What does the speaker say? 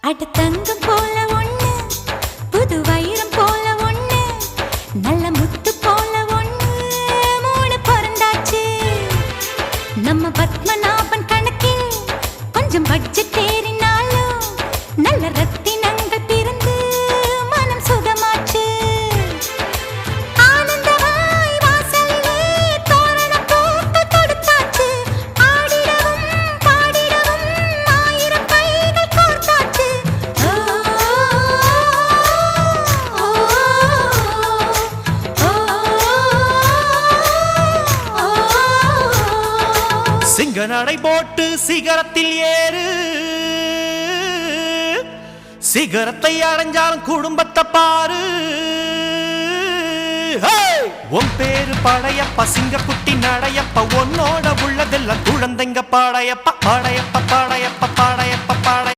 அட தங்கம் போல ஒண்ணு, புது வைரம் போல ஒண்ணு, நல்ல முத்து போல ஒண்ணு, மூணு பிறந்தாச்சு. நம்ம பத்மநாபன் கணக்கில் கொஞ்சம் பட்ஜெட் ஏறினாலும் நல்ல ரத்தினங்கள் பிறந்து மனம் சுகமாச்சு. ஆனந்தமாய் வாசலிலே தோரணம் போட்டு தொடுத்தாச்சு. ஆடிடவும் பாடிடவும் ஆயிரம் கைகள் கோர்த்தாச்சு. ஓ, ஓ, ஓ, ஓ. சிங்க நடை போட்டு சிகரத்தில் ஏறு, சிகரத்தை அடைஞ்சாலும் குடும்பத்தை பாரு. உன் பேரு படையப்பா, சிங்கக்குட்டி நடையப்பா, உன்னோட உள்ளதெல்லாம் குழந்தைங்க பாடையப்பா, பாடையப்பா, பாடையப்பா, பாடையப்பா, பாடை